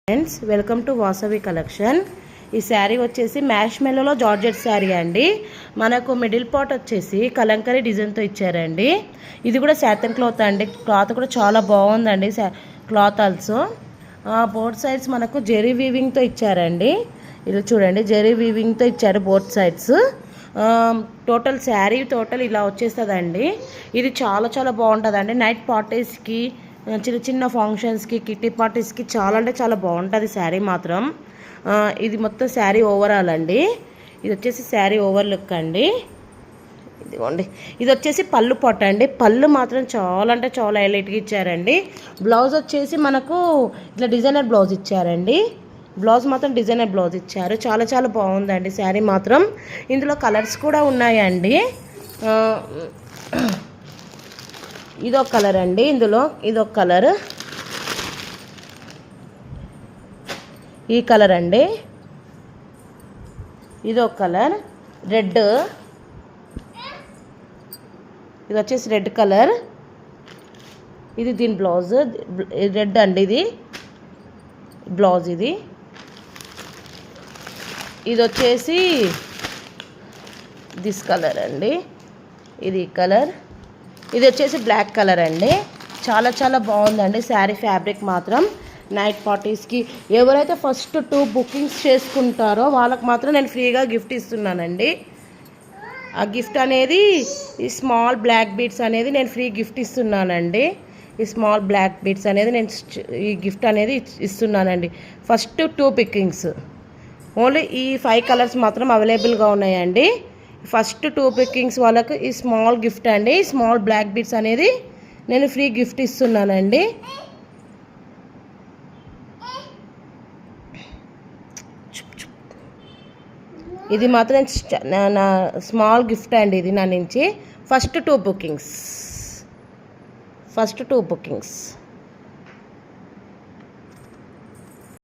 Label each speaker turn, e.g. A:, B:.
A: Friends, welcome to Vasavi collection. ఈ శారీ వచ్చేసి mash మెల్లోలో georgette sari అండి. మనకు మిడిల్ పార్ట్ వచ్చేసి కలంకరీ డిజైన్తో ఇచ్చారండి. ఇది కూడా శాతన్ క్లాత్ అండి. క్లాత్ కూడా చాలా బాగుందండి. క్లాత్ ఆల్సో బోత్ సైడ్స్ మనకు జెరీ వీవింగ్తో ఇచ్చారండి. ఇది చూడండి, జెరీ వీవింగ్తో ఇచ్చారు బోత్ సైడ్స్. టోటల్ శారీ ఇలా వచ్చేస్తుందండి. ఇది చాలా చాలా బాగుంటుందండి. నైట్ పార్టీస్కి, చిన్న చిన్న ఫంక్షన్స్కి, కిట్టి పార్టీస్కి చాలా అంటే చాలా బాగుంటుంది శారీ మాత్రం. ఇది మొత్తం శారీ ఓవరాల్ అండి. ఇది వచ్చేసి శారీ ఓవర్ లుక్ అండి. ఇదిగోండి, ఇది వచ్చేసి పళ్ళు పొట్ట అండి. పళ్ళు మాత్రం చాలా అంటే చాలా హైలైట్గా ఇచ్చారండి. బ్లౌజ్ వచ్చేసి మనకు ఇట్లా డిజైనర్ బ్లౌజ్ ఇచ్చారండి. బ్లౌజ్ మాత్రం డిజైనర్ బ్లౌజ్ ఇచ్చారు. చాలా చాలా బాగుందండి శారీ మాత్రం. ఇందులో కలర్స్ కూడా ఉన్నాయండి. ఇదొక కలర్ అండి. ఇందులో ఇదొక కలర్, ఈ కలర్ అండి. ఇదొక కలర్ రెడ్. ఇది వచ్చేసి రెడ్ కలర్. ఇది దీని బ్లౌజ్ రెడ్ అండి. ఇది బ్లౌజ్. ఇది వచ్చేసి దిస్ కలర్ అండి. ఇది కలర్. ఇది వచ్చేసి బ్లాక్ కలర్ అండి. చాలా చాలా బాగుందండి శారీ ఫ్యాబ్రిక్ మాత్రం. నైట్ పార్టీస్కి ఎవరైతే ఫస్ట్ 2 బుకింగ్స్ చేసుకుంటారో వాళ్ళకి మాత్రం నేను ఫ్రీగా గిఫ్ట్ ఇస్తున్నానండి. ఆ గిఫ్ట్ అనేది ఈ స్మాల్ బ్లాక్ బీడ్స్ అనేది నేను ఫ్రీ గిఫ్ట్ ఇస్తున్నానండి. ఈ స్మాల్ బ్లాక్ బీడ్స్ అనేది నేను ఈ గిఫ్ట్ అనేది ఇస్తున్నానండి. ఫస్ట్ 2 పికింగ్స్ ఓన్లీ ఈ 5 కలర్స్ మాత్రం అవైలబుల్గా ఉన్నాయండి. ఫస్ట్ 2 పికింగ్స్ వాళ్ళకు ఈ స్మాల్ గిఫ్ట్ అండి. స్మాల్ బ్లాక్ బీడ్స్ అనేది నేను ఫ్రీ గిఫ్ట్ ఇస్తున్నానండి. ఇది మాత్రం నా స్మాల్ గిఫ్ట్ అండి. ఇది నా నుంచి ఫస్ట్ 2 బుకింగ్స్.